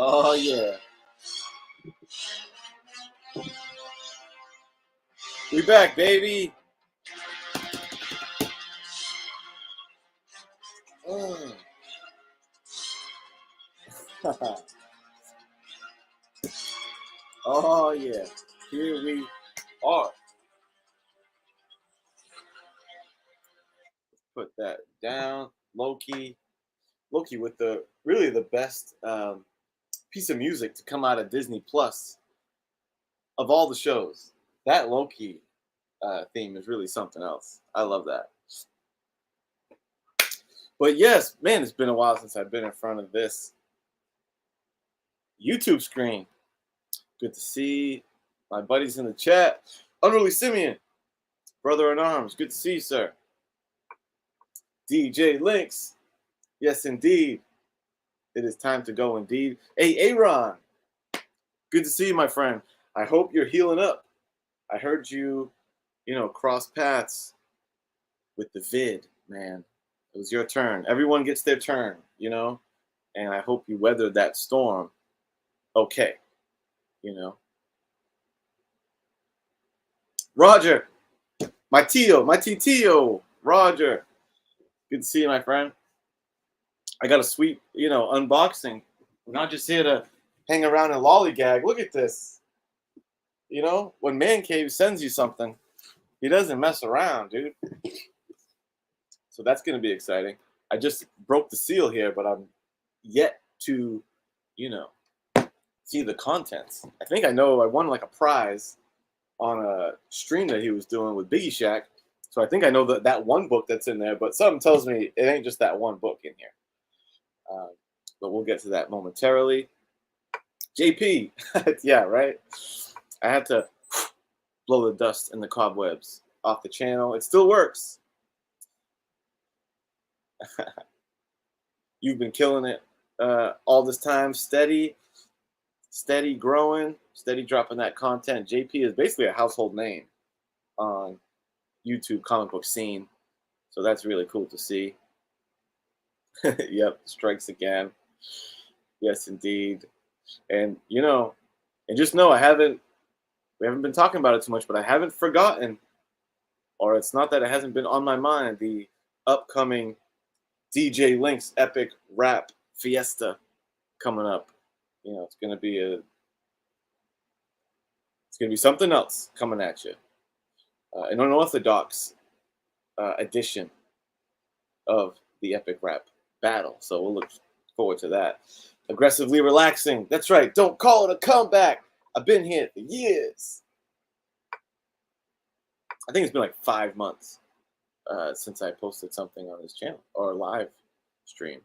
Oh yeah, we back, baby. Mm. Oh yeah, here we are. Put that down, Loki. Loki with the really the best piece of music to come out of Disney Plus of all the shows. That Loki theme is really something else. I love that. But yes, man, it's been a while since I've been in front of this YouTube screen. Good to see my buddies in the chat. Unruly Simeon, brother in arms. Good to see you, sir. DJ Links. Yes, indeed. It is time to go indeed. Hey, Aaron. Good to see you, my friend. I hope you're healing up. I heard you, cross paths with the vid, man. It was your turn. Everyone gets their turn, and I hope you weathered that storm okay, Roger, my tio, Roger. Good to see you, my friend. I got a sweet, unboxing. We're not just here to hang around and lollygag. Look at this. When Mancave sends you something, he doesn't mess around, dude. So that's going to be exciting. I just broke the seal here, but I'm yet to, see the contents. I think I know I won like a prize on a stream that he was doing with Biggie Shack. So I think I know that one book that's in there, but something tells me it ain't just that one book in here. But we'll get to that momentarily. JP, yeah, right? I had to blow the dust and the cobwebs off the channel. It still works. You've been killing it all this time, steady growing, steady dropping that content. JP is basically a household name on YouTube comic book scene, so that's really cool to see. Yep, strikes again. Yes, indeed. And and just know we haven't been talking about it too much, but I haven't forgotten, or it's not that it hasn't been on my mind, the upcoming DJ Link's epic rap fiesta coming up. It's gonna be something else coming at you. An unorthodox edition of the epic rap battle. So we'll look forward to that. Aggressively relaxing. That's right. Don't call it a comeback. I've been here for years. I think it's been like 5 months since I posted something on this channel or live stream.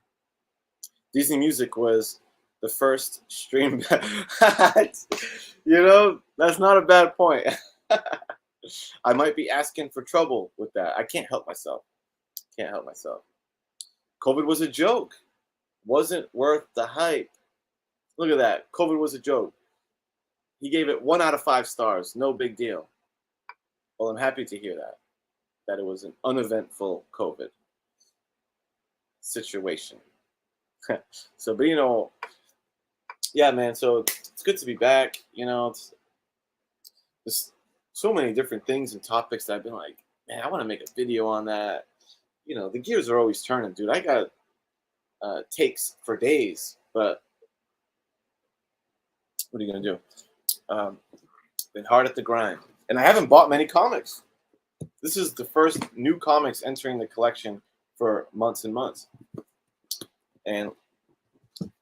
Disney Music was the first stream. That's not a bad point. I might be asking for trouble with that. I can't help myself. COVID was a joke. Wasn't worth the hype. Look at that. COVID was a joke. He gave it 1 out of 5 stars. No big deal. Well, I'm happy to hear that it was an uneventful COVID situation. So, but yeah, man. So it's good to be back. There's so many different things and topics that I've been like, man, I want to make a video on that. The gears are always turning, dude. I got takes for days, but what are you gonna do? Been hard at the grind, and I haven't bought many comics. This is the first new comics entering the collection for months and months. And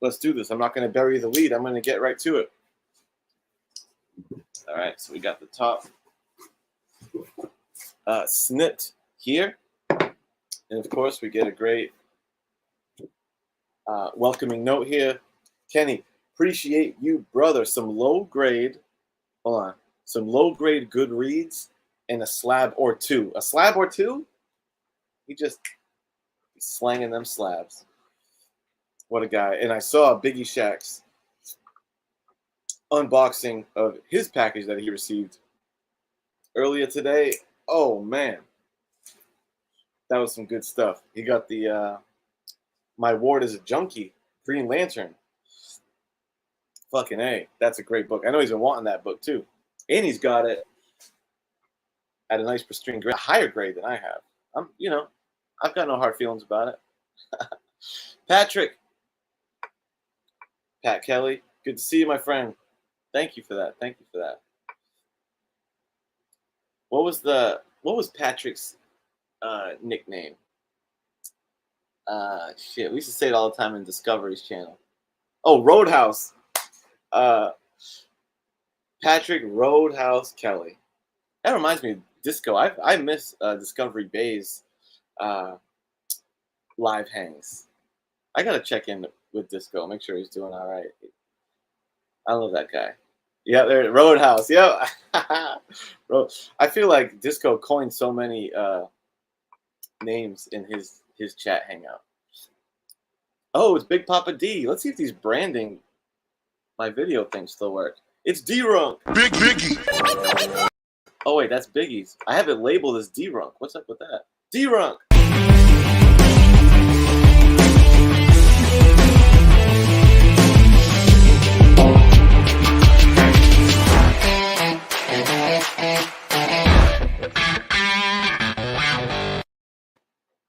let's do this. I'm not going to bury the lead. I'm going to get right to it. All right, so we got the top snipped here. And of course, we get a great welcoming note here. Kenny, appreciate you, brother. Some low grade, hold on, some low grade good reads and a slab or two. A slab or two? He just slanging them slabs. What a guy. And I saw Biggie Shaq's unboxing of his package that he received earlier today. Oh, man. That was some good stuff. He got the My Ward is a Junkie, Green Lantern. Fucking A. That's a great book. I know he's been wanting that book, too. And he's got it at a nice pristine grade, a higher grade than I have. I've got no hard feelings about it. Patrick. Pat Kelly. Good to see you, my friend. Thank you for that. Thank you for that. What was Patrick's nickname? Shit, we used to say it all the time in Discovery's channel. Oh, Roadhouse. Patrick Roadhouse Kelly. That reminds me of Disco. I miss Discovery Bay's live hangs. I gotta check in with Disco, make sure he's doing all right. I love that guy. Yeah, there, Roadhouse. Yeah, I feel like Disco coined so many names in his chat hangout. Oh, it's Big Papa D. Let's see if these branding my video things still work. It's D-Runk. Big Biggie. Oh wait, that's Biggie's. I have it labeled as D-Runk. What's up with that? D-Runk.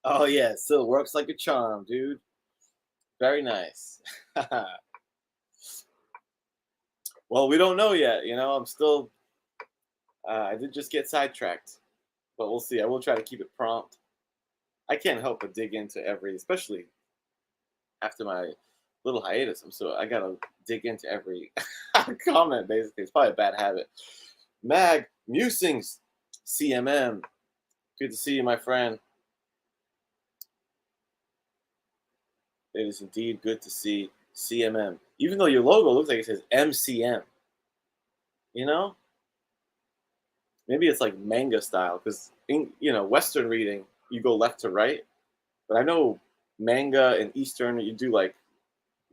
Oh yeah, it still works like a charm, dude. Very nice. Well, we don't know yet. I'm still. I did just get sidetracked, but we'll see. I will try to keep it prompt. I can't help but dig into especially after my little hiatus. I gotta dig into every comment. Basically, it's probably a bad habit. Mag Musings, CMM. Good to see you, my friend. It is indeed good to see CMM. Even though your logo looks like it says MCM. Maybe it's like manga style, because in Western reading, you go left to right. But I know manga and Eastern, you do like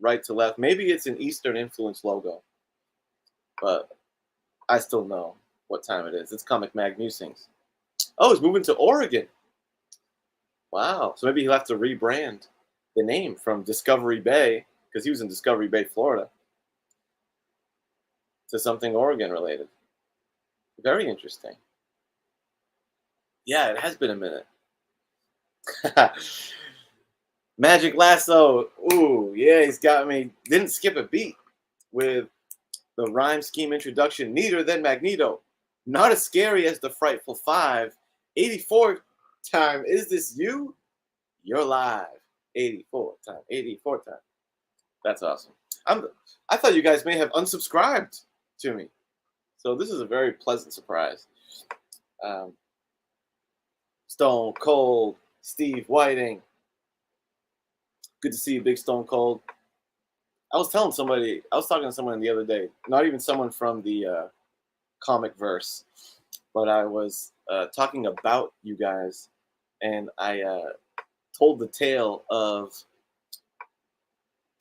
right to left. Maybe it's an Eastern influence logo. But I still know what time it is. It's Comic Mag Musings. Oh, he's moving to Oregon. Wow. So maybe he'll have to rebrand the name from Discovery Bay, because he was in Discovery Bay, Florida, to something Oregon related. Very interesting. Yeah, it has been a minute. Magic Lasso. Ooh, yeah, he's got me. Didn't skip a beat with the rhyme scheme introduction. Neater than Magneto. Not as scary as the Frightful Five. 84 time. Is this you? You're live. 84 time. 84 time. That's awesome. I thought you guys may have unsubscribed to me. So this is a very pleasant surprise. Stone Cold, Steve Whiting. Good to see you, Big Stone Cold. I was talking to someone the other day, not even someone from the comic verse, but I was talking about you guys, and I told the tale of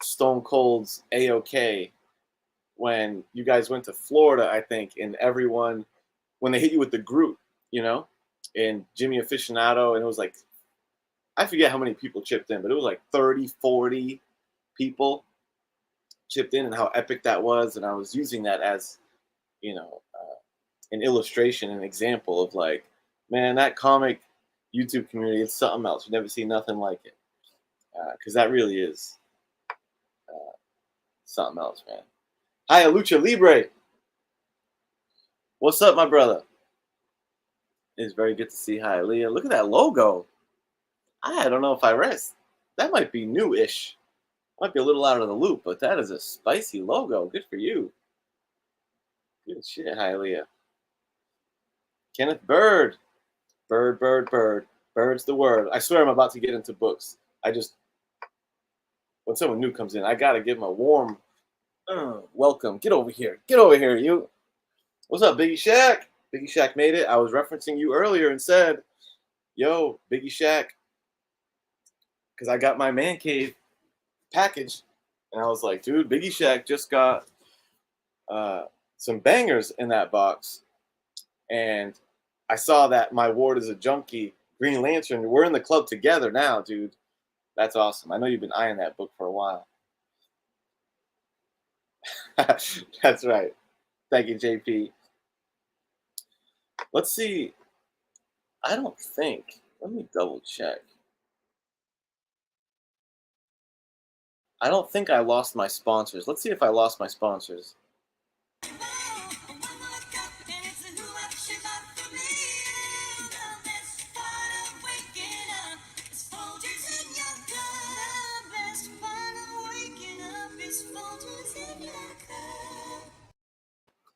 Stone Cold's A-OK when you guys went to Florida, I think, and everyone, when they hit you with the Groot, and Jimmy Aficionado, and it was like, I forget how many people chipped in, but it was like 30, 40 people chipped in, and how epic that was. And I was using that as, an illustration, an example of like, man, that comic YouTube community, it's something else. You never see nothing like it. Because that really is something else, man. Hi, Lucha Libre. What's up, my brother? It's very good to see Hialeah. Look at that logo. I don't know if I rest. That might be new-ish. Might be a little out of the loop, but that is a spicy logo. Good for you. Good shit, Hialeah. Kenneth Bird. Bird. Bird's the word. I swear I'm about to get into books. When someone new comes in, I got to give them a warm welcome. Get over here. Get over here, you. What's up, Biggie Shaq? Biggie Shaq made it. I was referencing you earlier and said, yo, Biggie Shaq, because I got my man cave package. And I was like, dude, Biggie Shaq just got some bangers in that box. And I saw that My Ward is a Junkie, Green Lantern. We're in the club together now, dude. That's awesome. I know you've been eyeing that book for a while. That's right. Thank you, JP. Let's see. I don't think. Let me double check. I don't think I lost my sponsors. Let's see if I lost my sponsors.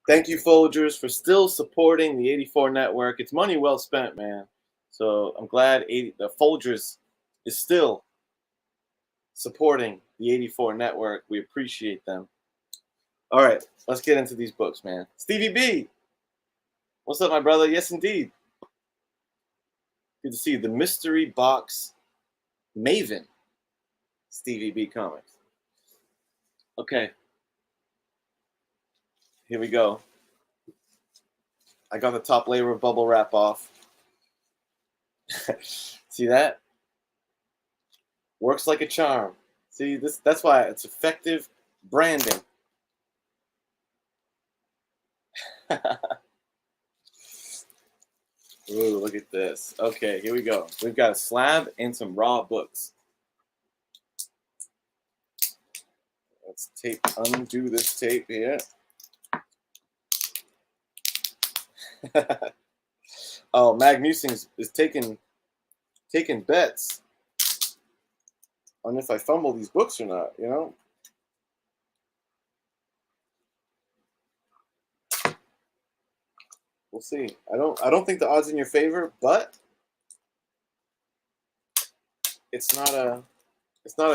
Thank you, Folgers, for still supporting the 84 network. It's money well spent, man. So I'm glad the Folgers is still supporting the 84 network. We appreciate them. All right, let's get into these books, man. Stevie B, what's up, my brother? Yes, indeed. Good to see you. The Mystery Box Maven, Stevie B Comics. Okay. Here we go. I got the top layer of bubble wrap off. See that? Works like a charm. See, that's why it's effective branding. Ooh, look at this. Okay, here we go. We've got a slab and some raw books. Let's undo this tape here. Oh, Mag Musing is taking bets on if I fumble these books or not, you know? We'll see. I don't think the odds in your favor, but it's not a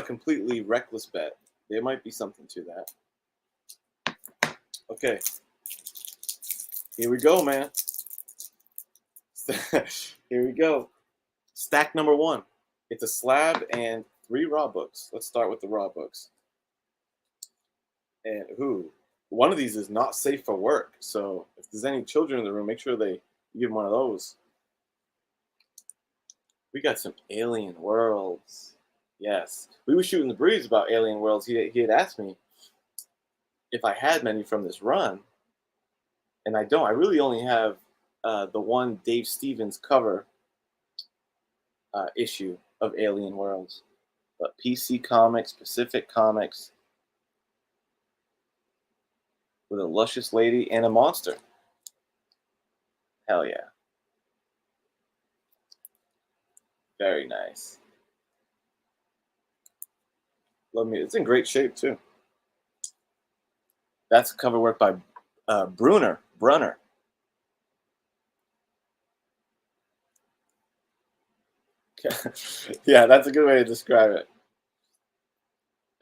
completely reckless bet. There might be something to that. Okay. Here we go, man. Here we go. Stack number 1. It's a slab and 3 raw books. Let's start with the raw books. And one of these is not safe for work. So if there's any children in the room, make sure you give them one of those. We got some Alien Worlds. Yes. We were shooting the breeze about Alien Worlds. He had asked me if I had many from this run. And I don't. I really only have the one Dave Stevens cover issue of Alien Worlds. But PC Comics, Pacific Comics, with a luscious lady and a monster. Hell yeah. Very nice. Love me. It's in great shape too. That's cover work by Brunner. Yeah, that's a good way to describe it.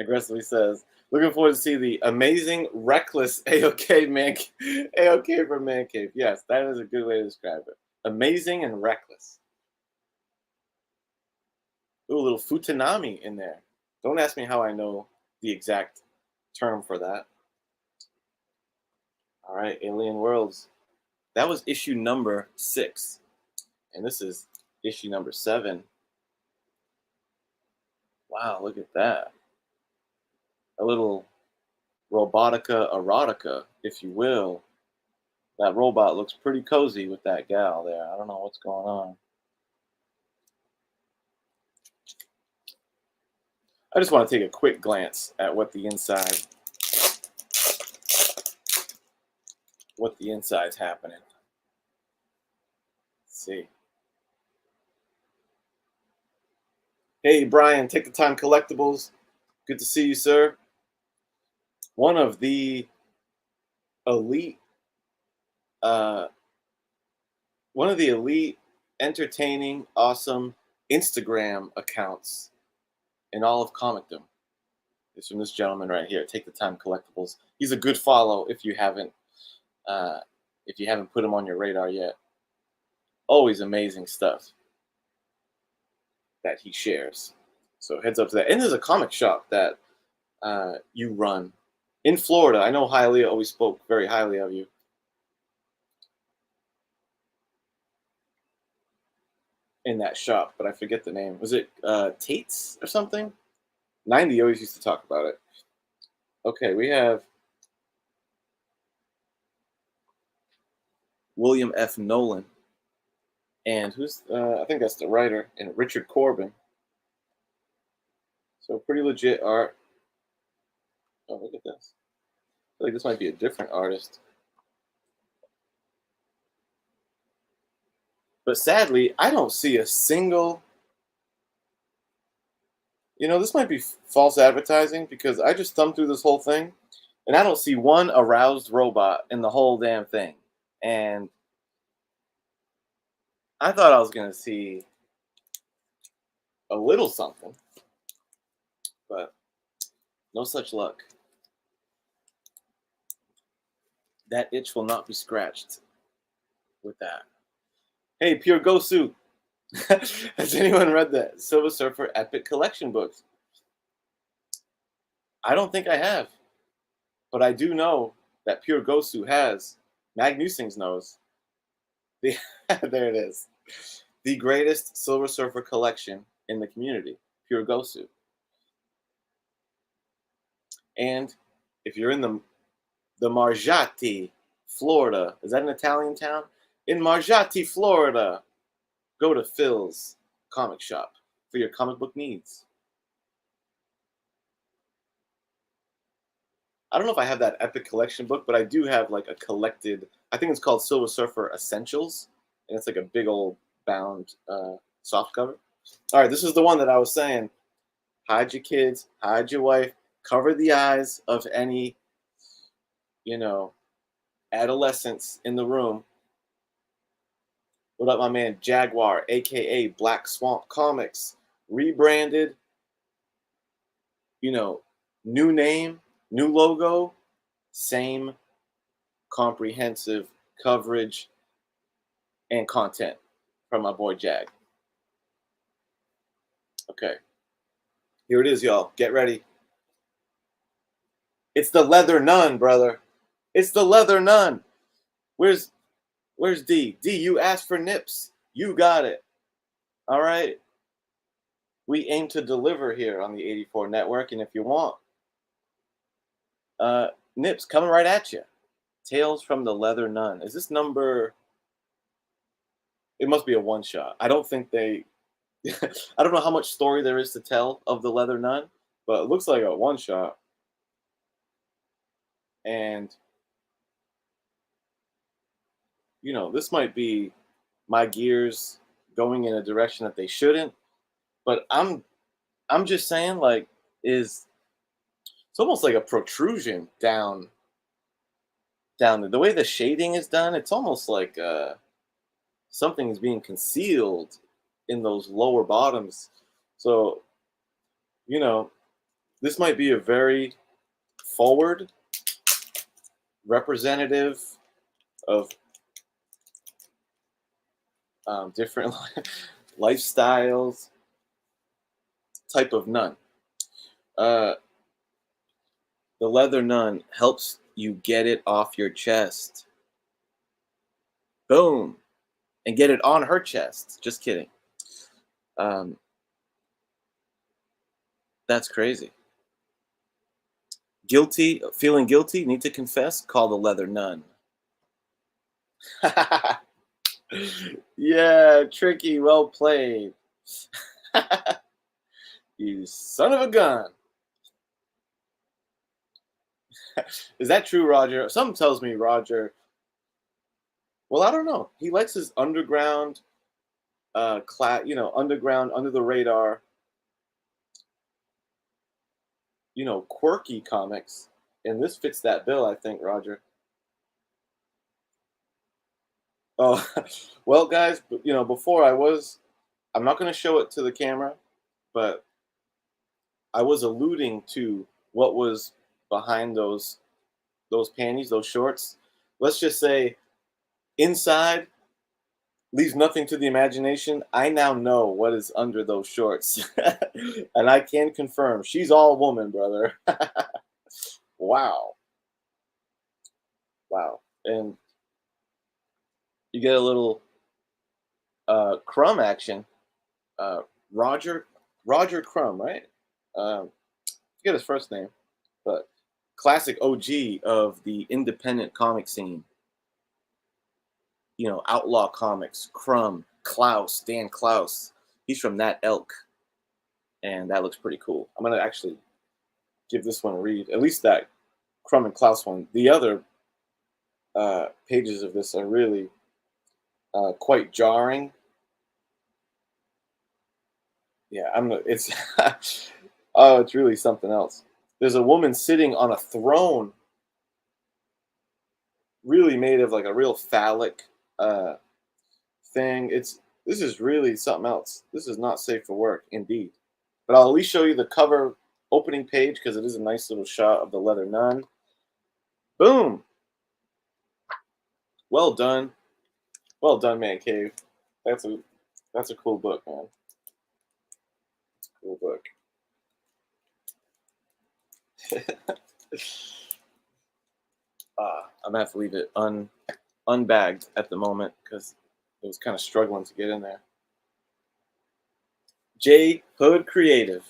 Aggressively says, looking forward to see the amazing, reckless AOK AOK from Mancave. Yes, that is a good way to describe it. Amazing and reckless. Ooh, a little Futanami in there. Don't ask me how I know the exact term for that. All right, Alien Worlds. That was issue number 6. And this is issue number 7. Wow, look at that. A little robotica erotica, if you will. That robot looks pretty cozy with that gal there. I don't know what's going on. I just want to take a quick glance at what the inside's happening. Let's see. Hey, Brian, Take the Time Collectibles. Good to see you, sir. One of the elite, entertaining, awesome Instagram accounts in all of comicdom is from this gentleman right here. Take the Time Collectibles. He's a good follow if you haven't if you haven't put him on your radar yet. Always amazing stuff that he shares. So heads up to that. And there's a comic shop that you run in Florida. I know Hialeah always spoke very highly of you. In that shop, but I forget the name. Was it Tate's or something? 90 always used to talk about it. Okay, we have William F. Nolan. And who's, I think that's the writer, and Richard Corbin. So pretty legit art. Oh, look at this. I feel like this might be a different artist. But sadly, I don't see a single. This might be false advertising because I just thumbed through this whole thing and I don't see one aroused robot in the whole damn thing. And I thought I was going to see a little something, but no such luck. That itch will not be scratched with that. Hey, Pure Gosu. Has anyone read the Silver Surfer Epic Collection books? I don't think I have. But I do know that Pure Gosu has. Magnusings knows. There it is. The greatest Silver Surfer collection in the community. Pure Gosu. And if you're in the Marjati, Florida, is that an Italian town? In Marjati, Florida, go to Phil's comic shop for your comic book needs. I don't know if I have that Epic Collection book, but I do have like a collected, I think it's called Silver Surfer Essentials, and it's like a big old bound soft cover. All right, this is the one that I was saying. Hide your kids, hide your wife, cover the eyes of any, adolescents in the room. What up, my man Jaguar, aka Black Swamp Comics, rebranded, new name, new logo, same comprehensive coverage and content from my boy Jag. Okay, here it is, y'all. Get ready. It's the Leather Nun, brother. It's the Leather Nun. Where's D? D, you asked for nips. You got it. All right. We aim to deliver here on the 84 Network, and if you want, nips coming right at you. Tales from the Leather Nun. Is this number? It must be a one shot. I don't think they. I don't know how much story there is to tell of the Leather Nun, but it looks like a one shot. And this might be my gears going in a direction that they shouldn't. But I'm just saying, like, it's almost like a protrusion down the way the shading is done. It's almost like something is being concealed in those lower bottoms. So, this might be a very forward representative of different lifestyles type of nun. The Leather Nun helps you get it off your chest. Boom. And get it on her chest. Just kidding. That's crazy. Guilty, feeling guilty, need to confess, call the Leather Nun. Yeah, Tricky, well played. You son of a gun. Is that true, Roger? Something tells me Roger. Well, I don't know. He likes his underground, underground, under the radar, quirky comics, and this fits that bill, I think, Roger. Oh, well, guys, before I'm not going to show it to the camera, but I was alluding to what was behind those panties, those shorts. Let's just say inside leaves nothing to the imagination. I now know what is under those shorts. And I can confirm she's all woman, brother. Wow. Wow. And you get a little Crumb action. Uh, Roger Crumb, right? Forget his first name, but classic OG of the independent comic scene. You know, Outlaw Comics, Crumb, Klaus, Dan Klaus. He's from that ilk, and that looks pretty cool. I'm gonna actually give this one a read, at least that Crumb and Klaus one. The other pages of this are really quite jarring. Yeah, it's oh, it's really something else. There's a woman sitting on a throne, really made of like a real phallic thing. This is really something else. This is not safe for work, indeed. But I'll at least show you the cover opening page because it is a nice little shot of the leather nun. Boom. Well done. Well done, Mancave. That's a cool book, man. Cool book. I'm gonna have to leave it unbagged at the moment because it was kind of struggling to get in there. J Hood Creative.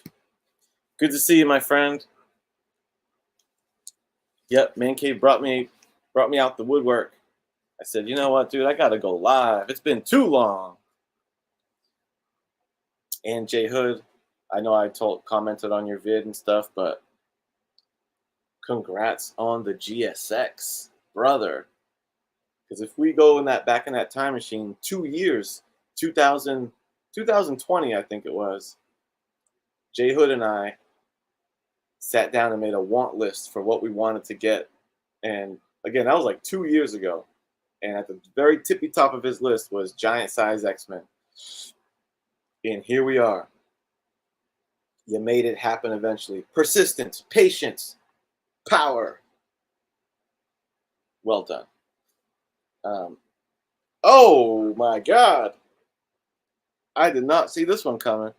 Good to see you, my friend. Yep, Mancave brought me out the woodwork. I said, you know what, dude, I gotta go live. It's been too long. And J Hood, I know I commented on your vid and stuff, but congrats on the GSX, brother. Because if we go back in that time machine, 2 years, 2020, I think it was, J Hood and I sat down and made a want list for what we wanted to get. And again, that was like 2 years ago. And at the very tippy top of his list was giant size X-Men. And here we are. You made it happen eventually. Persistence, patience, power. Well done. Oh my God. I did not see this one coming.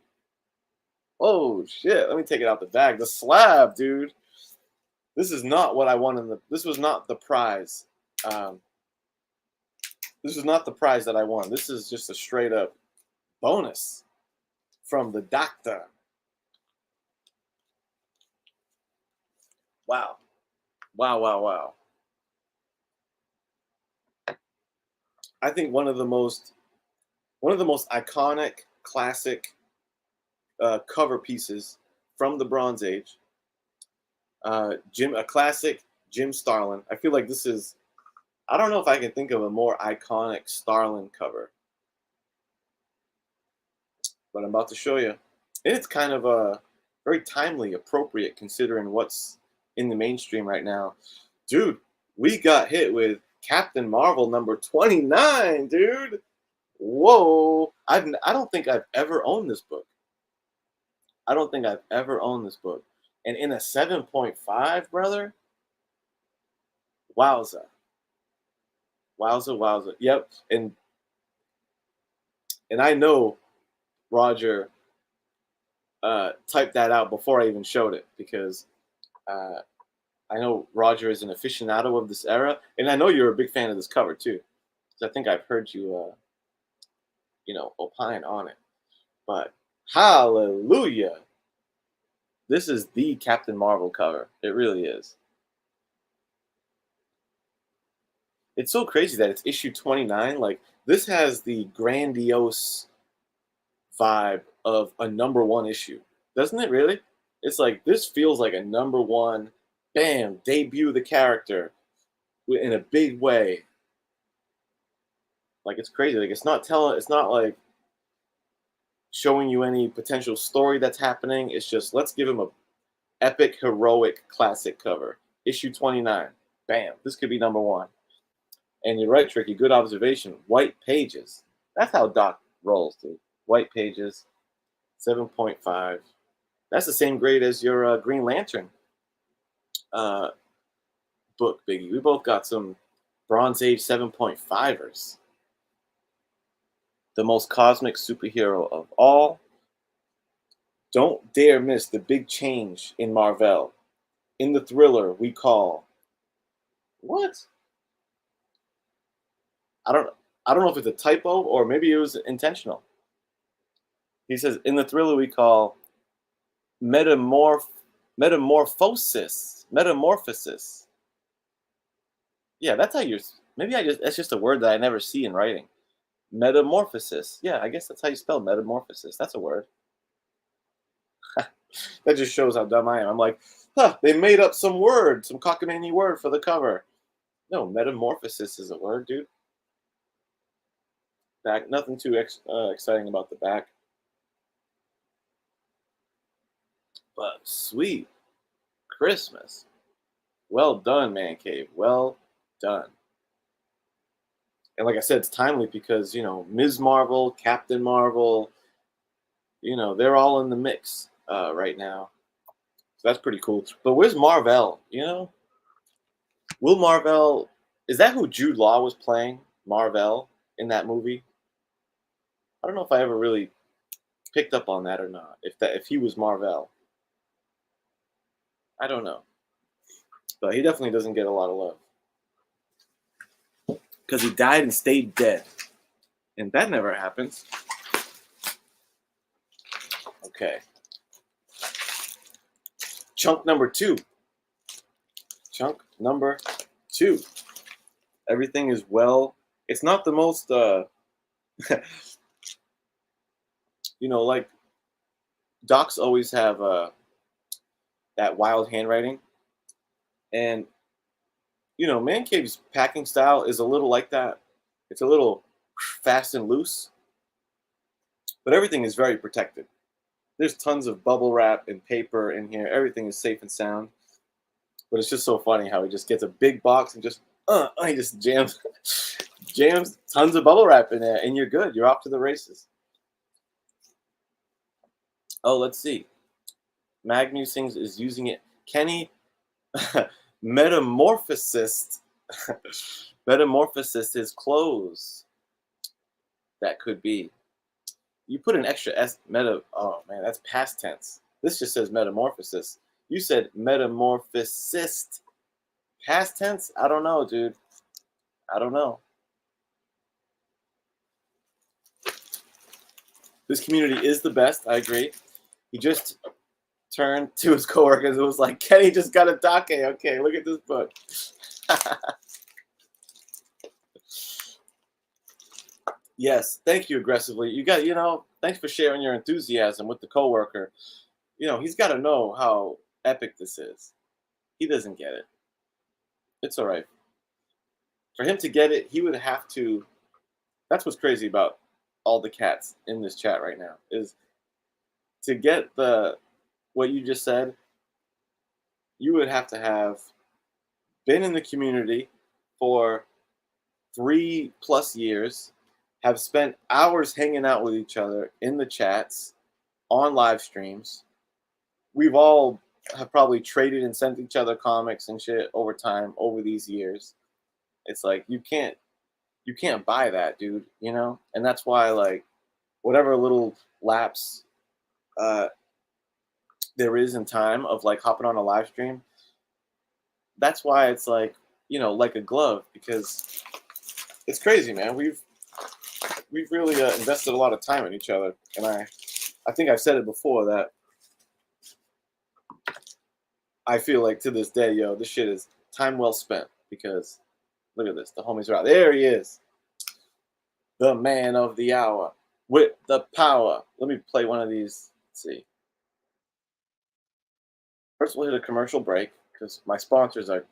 Oh shit. Let me take it out the bag. The slab, dude. This is not what I wanted. This was not the prize. This is not the prize that I won. This is just a straight up bonus from the doctor. Wow. Wow, wow, wow. I think one of the most iconic, classic cover pieces from the Bronze Age. A classic Jim Starlin. I feel like this is, I don't know if I can think of a more iconic Starlin cover, but I'm about to show you. And it's kind of very timely, appropriate, considering what's in the mainstream right now. Dude, we got hit with Captain Marvel number 29, dude. Whoa. I don't think I've ever owned this book. I don't think I've ever owned this book. And in a 7.5, brother? Wowza. Wowza, wowza. Yep. And I know Roger typed that out before I even showed it because I know Roger is an aficionado of this era, and I know you're a big fan of this cover too, because I think I've heard you, opine on it. But hallelujah, this is the Captain Marvel cover. It really is. It's so crazy that it's issue 29. Like, this has the grandiose vibe of a #1 issue, doesn't it? Really, it's like this feels like a #1. Bam, debut the character in a big way. Like, it's crazy. Like, it's not like showing you any potential story that's happening. It's just, let's give him a epic, heroic, classic cover. Issue 29. Bam, this could be #1. And you're right, Tricky. Good observation. White pages. That's how Doc rolls, dude. White pages. 7.5. That's the same grade as your Green Lantern book, Biggie. We both got some Bronze Age 7.5ers. The most cosmic superhero of all. Don't dare miss the big change in Marvel. In the thriller we call what? I don't I don't know if it's a typo or maybe it was intentional. He says in the thriller we call metamorphosis. Yeah, that's how you're. Maybe that's just a word that I never see in writing. Metamorphosis. Yeah, I guess that's how you spell metamorphosis. That's a word. That just shows how dumb I am. I'm like, huh, they made up some word, some cockamamie word for the cover. No, metamorphosis is a word, dude. Back, nothing too exciting about the back. But sweet Christmas. Well done, Mancave. Well done. And like I said, it's timely because, Ms. Marvel, Captain Marvel, they're all in the mix right now. So that's pretty cool. But where's Marvel? Will Marvel, is that who Jude Law was playing? Marvel in that movie? I don't know if I ever really picked up on that or not. If he was Marvel. I don't know. But he definitely doesn't get a lot of love. Because he died and stayed dead. And that never happens. Okay. Chunk number 2. Chunk number 2. Everything is well. It's not the most, like docs always have that wild handwriting. And, Mancave's packing style is a little like that. It's a little fast and loose. But everything is very protected. There's tons of bubble wrap and paper in here. Everything is safe and sound. But it's just so funny how he just gets a big box and just he just jams tons of bubble wrap in there, and you're good. You're off to the races. Oh, let's see. Mag Musings is using it. Kenny metamorphosis his clothes. That could be. You put an extra S oh man, that's past tense. This just says metamorphosis. You said metamorphosist. Past tense? I don't know, dude. I don't know. This community is the best, I agree. He just turned to his coworkers and was like, Kenny just got a dake. Okay, look at this book. Yes, thank you aggressively. You got, thanks for sharing your enthusiasm with the coworker. He's got to know how epic this is. He doesn't get it. It's all right. For him to get it, he would have to. That's what's crazy about all the cats in this chat right now is to get what you just said. You would have to have been in the community for 3+ years, have spent hours hanging out with each other in the chats, on live streams. We've all have probably traded and sent each other comics and shit over time, over these years. It's like you can't buy that, dude, And that's why, like, whatever little lapse there is in time of like hopping on a live stream, that's why it's like, like a glove, because it's crazy, man. We've really invested a lot of time in each other, and I think I've said it before that I feel like to this day, this shit is time well spent, because look at this, the homies are out. There he is, the man of the hour with the power. Let me play one of these. Let's see. First, we'll hit a commercial break because my sponsors are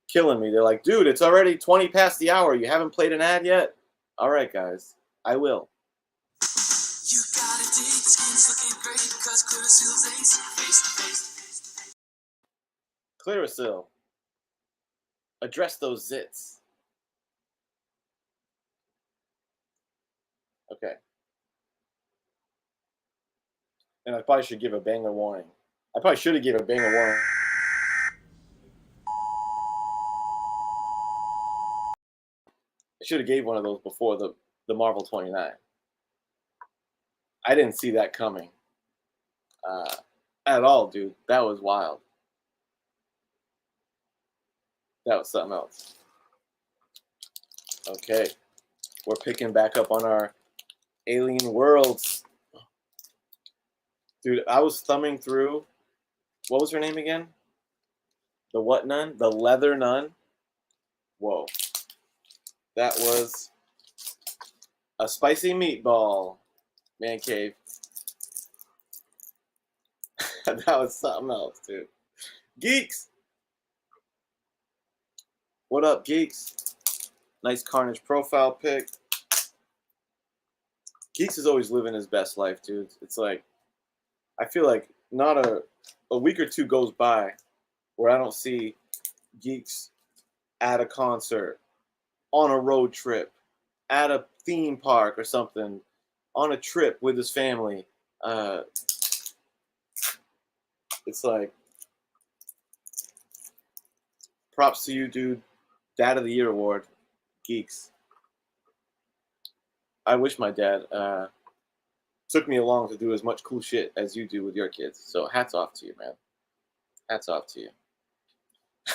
killing me. They're like, dude, it's already 20 past the hour. You haven't played an ad yet? All right, guys, I will. You got it, skin's looking great because Clearasil's ace face to face. Clearasil, address those zits. Okay. And I probably should give a banger warning. I probably should have given a banger warning. should have gave one of those before the Marvel 29. I didn't see that coming at all, dude. That was wild. That was something else. Okay, we're picking back up on our Alien Worlds. Dude, I was thumbing through. What was her name again? The what nun? The leather nun? Whoa. That was a spicy meatball. Mancave. That was something else, dude. Geeks! What up, geeks? Nice Carnage profile pic. Geeks is always living his best life, dude. It's like, I feel like not a week or two goes by where I don't see Geeks at a concert, on a road trip, at a theme park or something, on a trip with his family. It's like, props to you, dude. Dad of the Year award, Geeks. I wish my dad took me along to do as much cool shit as you do with your kids. So hats off to you, man. Hats off to you.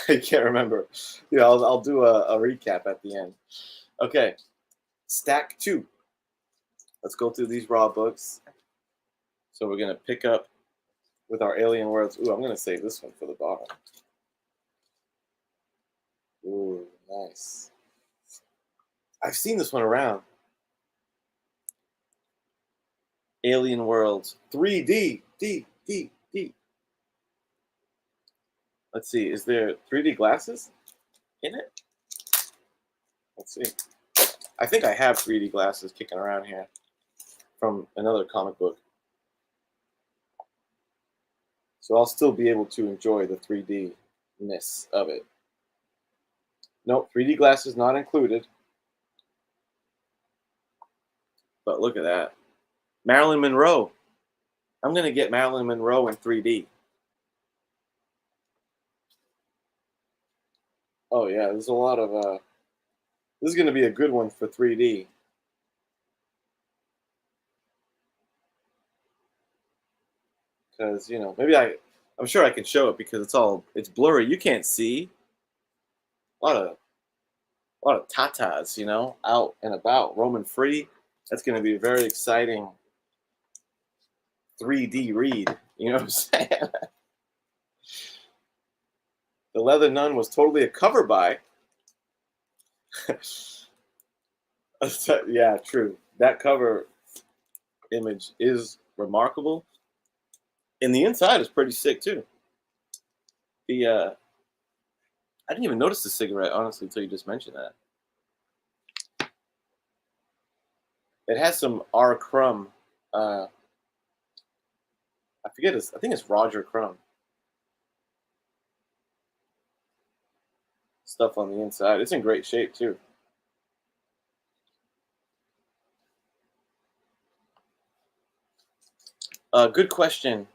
I can't remember. Yeah, I'll do a recap at the end. Okay, stack 2. Let's go through these raw books. So we're gonna pick up with our Alien Worlds. Ooh, I'm gonna save this one for the bottom. Ooh, nice. I've seen this one around. Alien Worlds 3D. D. Let's see. Is there 3D glasses in it? Let's see. I think I have 3D glasses kicking around here from another comic book. So I'll still be able to enjoy the 3D-ness of it. Nope, 3D glasses not included. But look at that. Marilyn Monroe. I'm going to get Marilyn Monroe in 3D. Oh, yeah, there's a lot of... this is going to be a good one for 3D. Because, you know, maybe I'm sure I can show it because it's blurry. You can't see. A lot of tatas, you know, out and about, roaming free. That's going to be a very exciting 3D read. You know what I'm saying? The Leather Nun was totally a cover by. Yeah, true. That cover image is remarkable. And the inside is pretty sick, too. I didn't even notice the cigarette, honestly, until you just mentioned that. It has some R. Crumb. I forget I think it's Roger Crumb. Stuff on the inside. It's in great shape, too. Good question.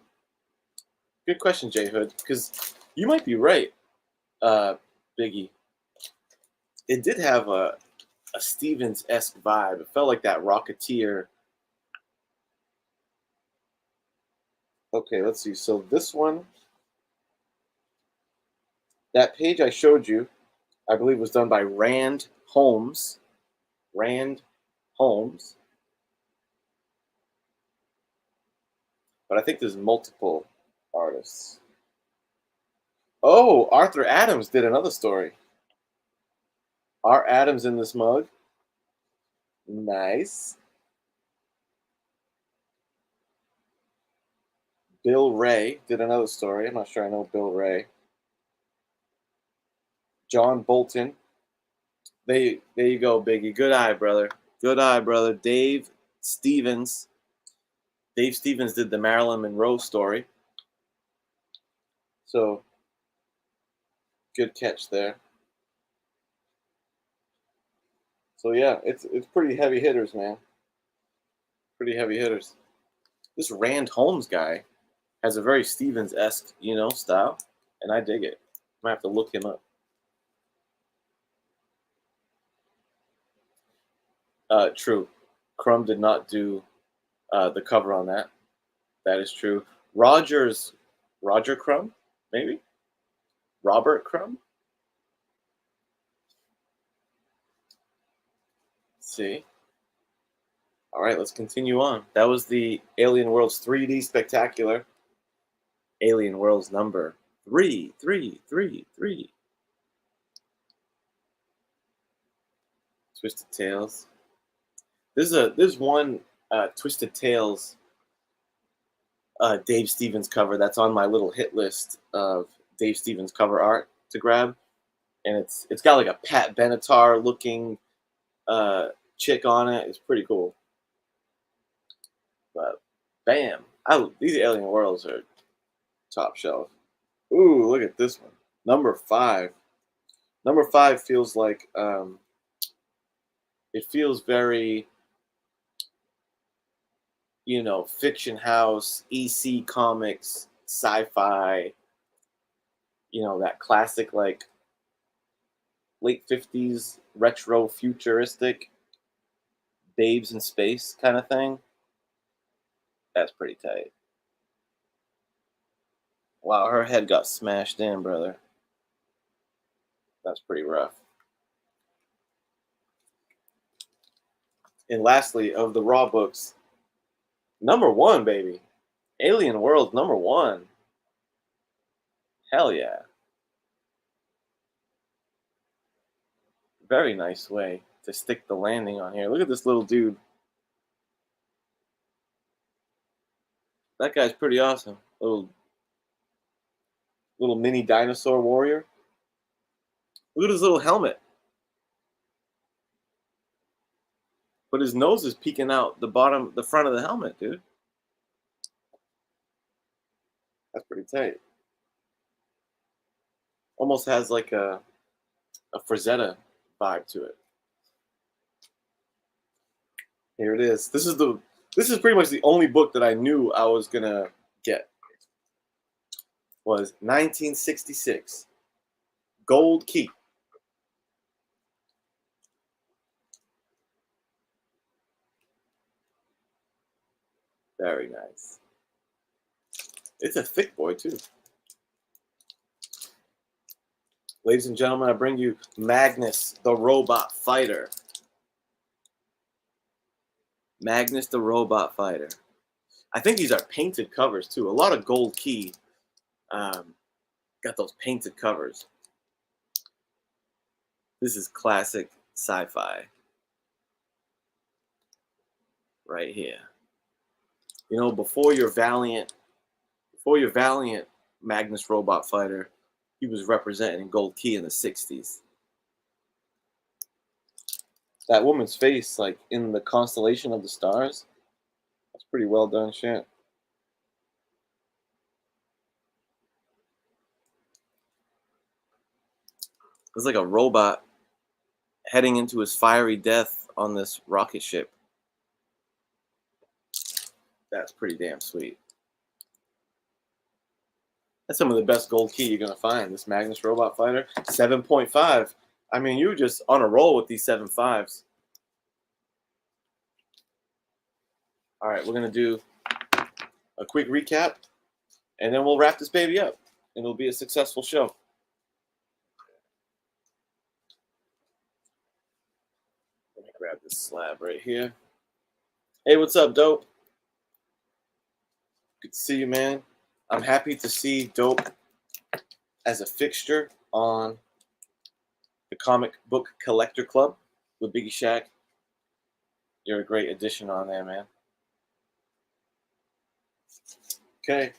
Good question, J Hood, because you might be right, Biggie. It did have a Stevens-esque vibe. It felt like that Rocketeer. Okay, let's see. So this one, that page I showed you, I believe was done by Rand Holmes. Rand Holmes. But I think there's multiple artists. Oh, Arthur Adams did another story. R. Adams in this mug. Nice. Bill Ray did another story. I'm not sure I know Bill Ray. John Bolton. There you go, Biggie. Good eye, brother. Good eye, brother. Dave Stevens. Dave Stevens did the Marilyn Monroe story. So, good catch there. So yeah, it's pretty heavy hitters, man. Pretty heavy hitters. This Rand Holmes guy has a very Stevens-esque, you know, style, and I dig it. I might have to look him up. True. Crumb did not do the cover on that. That is true. Roger Crumb, maybe? Robert Crumb? Let's see. All right, let's continue on. That was the Alien Worlds 3D Spectacular. Alien Worlds number 3. Twisted Tales. There's one Twisted Tales Dave Stevens cover that's on my little hit list of Dave Stevens cover art to grab, and it's got like a Pat Benatar looking chick on it. It's pretty cool. But bam, these Alien Worlds are top shelf. Ooh, look at this one, number 5. Number 5 feels like it feels very, Fiction House, EC Comics, sci-fi, that classic like late 50s retro futuristic babes in space kind of thing. That's pretty tight. Wow, her head got smashed in, brother. That's pretty rough. And lastly, of the Raw books, number 1, baby. Alien World number 1. Hell yeah. Very nice way to stick the landing on here. Look at this little dude. That guy's pretty awesome. Little mini dinosaur warrior. Look at his little helmet. But his nose is peeking out the front of the helmet, dude. That's pretty tight. Almost has like a Frazetta vibe to it. Here it is. This is pretty much the only book that I knew I was gonna get. Was 1966. Gold Key. Very nice. It's a thick boy too. Ladies and gentlemen, I bring you Magnus the Robot Fighter. Magnus the Robot Fighter. I think these are painted covers too. A lot of Gold Key got those painted covers. This is classic sci-fi. Right here. Before your Valiant Magnus Robot Fighter, he was representing Gold Key in the 60s. That woman's face, like in the constellation of the stars, that's pretty well done shit. It's like a robot heading into his fiery death on this rocket ship. That's pretty damn sweet. That's some of the best Gold Key you're going to find. This Magnus Robot Fighter, 7.5. I mean, you're just on a roll with these 7.5s. All right, we're going to do a quick recap, and then we'll wrap this baby up, and it'll be a successful show. Let me grab this slab right here. Hey, what's up, Dope? Good to see you, man. I'm happy to see Dope as a fixture on the Comic Book Collector Club with Biggie Shaq. You're a great addition on there, man. Okay.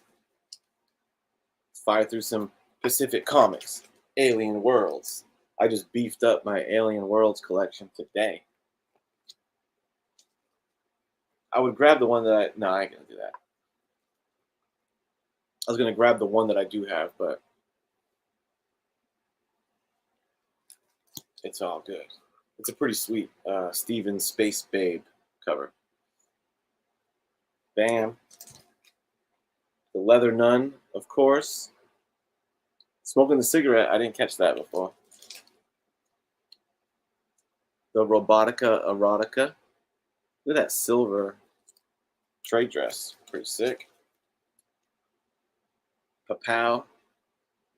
Let's fire through some Pacific Comics. Alien Worlds. I just beefed up my Alien Worlds collection today. I would grab the one that no, I ain't gonna do that. I was gonna grab the one that I do have, but it's all good. It's a pretty sweet Steven Space Babe cover. Bam. The Leather Nun, of course. Smoking the Cigarette, I didn't catch that before. The Robotica Erotica. Look at that silver trade dress. Pretty sick. Papow.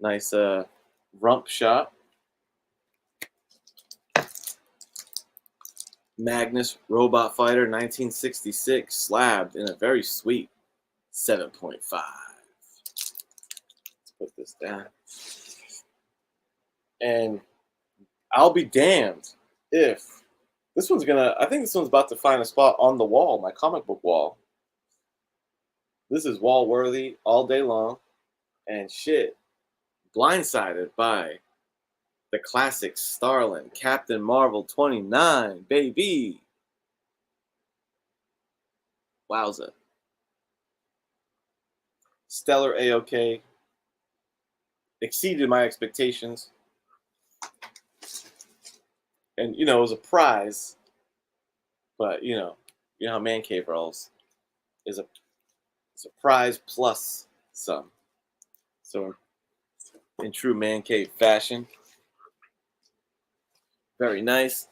Nice rump shot. Magnus Robot Fighter 1966 slabbed in a very sweet 7.5. Let's put this down. And I'll be damned if this one's gonna, I think this one's about to find a spot on the wall, my comic book wall. This is wall worthy all day long. And shit, blindsided by the classic Starlin, Captain Marvel 29, baby. Wowza. Stellar A-OK. Exceeded my expectations. And, you know, it was a prize. But, you know how Mancave rolls. It's a prize plus some. So, in true Mancave fashion. Very nice.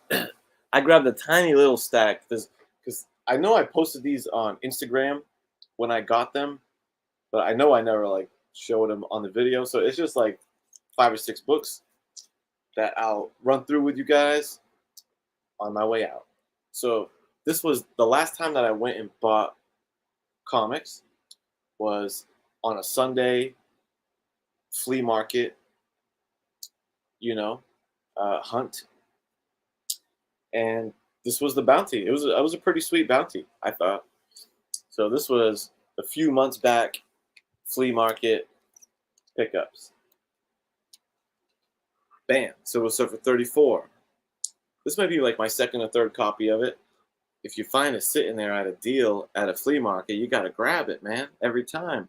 I grabbed a tiny little stack because I know I posted these on Instagram when I got them, but I know I never like showed them on the video. So it's just like 5 or 6 books that I'll run through with you guys on my way out. So this was the last time that I went and bought comics was on a Sunday flea market, hunt. And this was the bounty. It was a pretty sweet bounty, I thought. So this was a few months back, flea market pickups. Bam. So it was for 34. This might be like my second or third copy of it. If you find it sitting there at a deal at a flea market, you gotta grab it, man. Every time.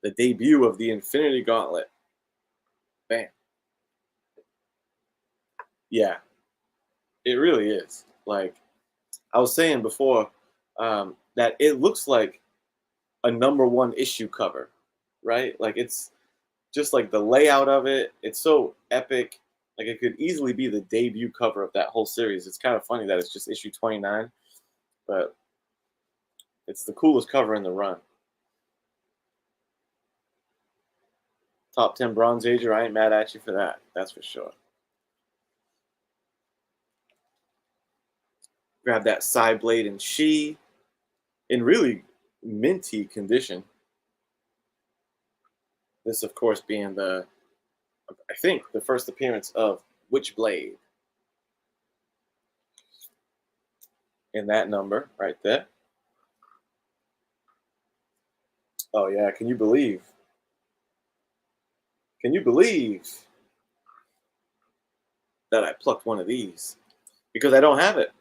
The debut of the Infinity Gauntlet. Bam. Yeah. It really is. Like I was saying before, that it looks like a #1 issue cover, right? Like it's just like the layout of it. It's so epic. Like it could easily be the debut cover of that whole series. It's kind of funny that it's just issue 29, but it's the coolest cover in the run. Top 10 Bronze Ager. I ain't mad at you for that. That's for sure. Grab that side blade and She in really minty condition. This, of course, being I think, the first appearance of Witchblade. In that number right there. Oh, yeah. Can you believe? Can you believe that I plucked one of these? Because I don't have it.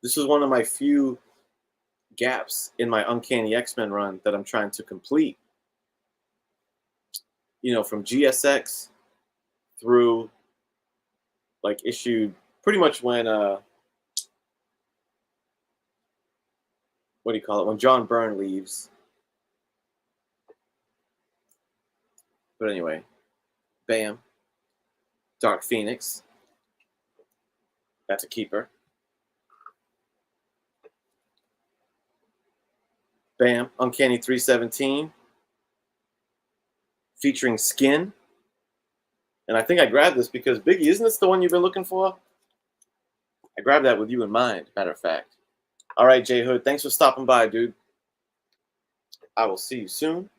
This is one of my few gaps in my Uncanny X-Men run that I'm trying to complete. From GSX through like issue pretty much when what do you call it? When John Byrne leaves. But anyway, bam. Dark Phoenix. That's a keeper. Bam. Uncanny 317. Featuring Skin. And I think I grabbed this because, Biggie, isn't this the one you've been looking for? I grabbed that with you in mind, matter of fact. All right, J Hood, thanks for stopping by, dude. I will see you soon.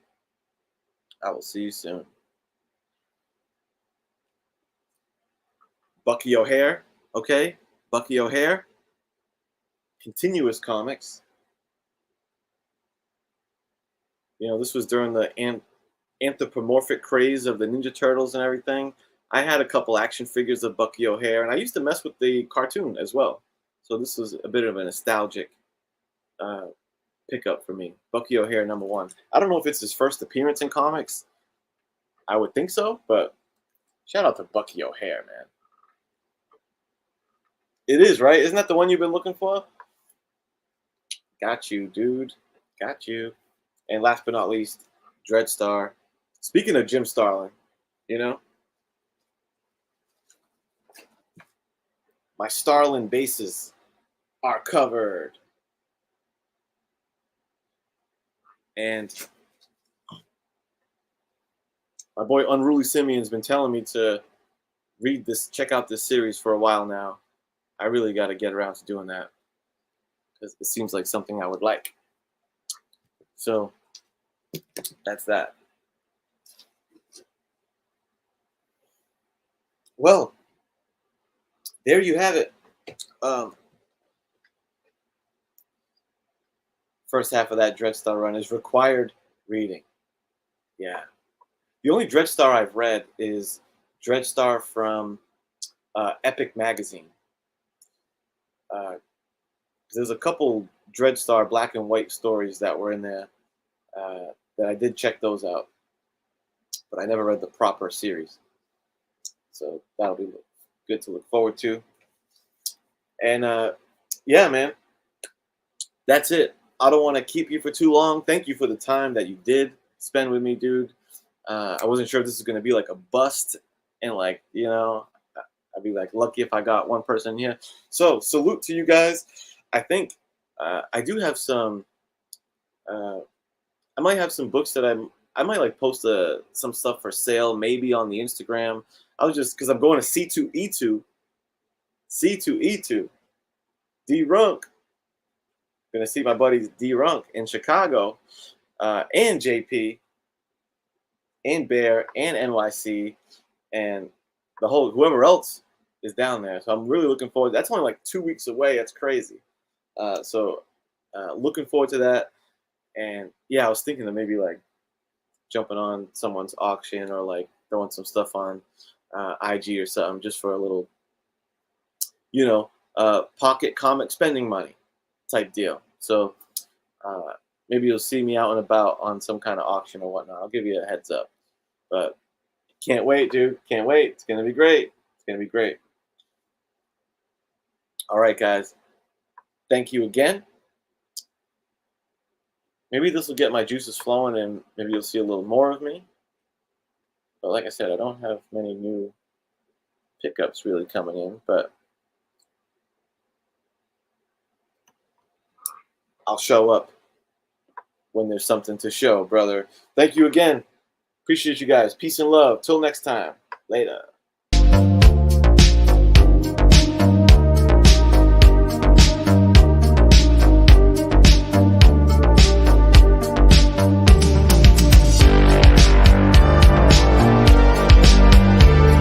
I will see you soon. Bucky O'Hare, okay? Bucky O'Hare. Continuous Comics. This was during the anthropomorphic craze of the Ninja Turtles and everything. I had a couple action figures of Bucky O'Hare, and I used to mess with the cartoon as well. So this was a bit of a nostalgic pickup for me. Bucky O'Hare #1. I don't know if it's his first appearance in comics. I would think so, but shout out to Bucky O'Hare, man. It is, right? Isn't that the one you've been looking for? Got you, dude. Got you. And last but not least, Dreadstar. Speaking of Jim Starlin, my Starlin bases are covered. And my boy Unruly Simeon's been telling me to read this, check out this series for a while now. I really got to get around to doing that because it seems like something I would like. So that's that. Well, there you have it. First half of that Dreadstar run is required reading. Yeah. The only Dreadstar I've read is Dreadstar from Epic Magazine. There's a couple Dreadstar black and white stories that were in there that I did check those out, but I never read the proper series. So that'll be good to look forward to. And yeah, man, that's it. I don't want to keep you for too long. Thank you for the time that you did spend with me, dude. I wasn't sure if this was going to be like a bust, and like, you know, I'd be like lucky if I got one person here. So salute to you guys. I think I do have some. I might have some books that I might like post some stuff for sale, maybe on the Instagram. I was just because I'm going to C2E2, D-Runk. Gonna see my buddies D-Runk in Chicago, and JP, and Bear, and NYC, and the whole whoever else is down there. So I'm really looking forward. That's only like 2 weeks away. That's crazy. So looking forward to that. And yeah, I was thinking of maybe like jumping on someone's auction or like throwing some stuff on IG or something just for a little, you know, pocket comic spending money type deal. So maybe you'll see me out and about on some kind of auction or whatnot. I'll give you a heads up. But can't wait, dude. Can't wait. It's going to be great. It's going to be great. All right, guys. Thank you again. Maybe this will get my juices flowing and maybe you'll see a little more of me. But like I said, I don't have many new pickups really coming in, but I'll show up when there's something to show, brother. Thank you again. Appreciate you guys. Peace and love. Till next time. Later.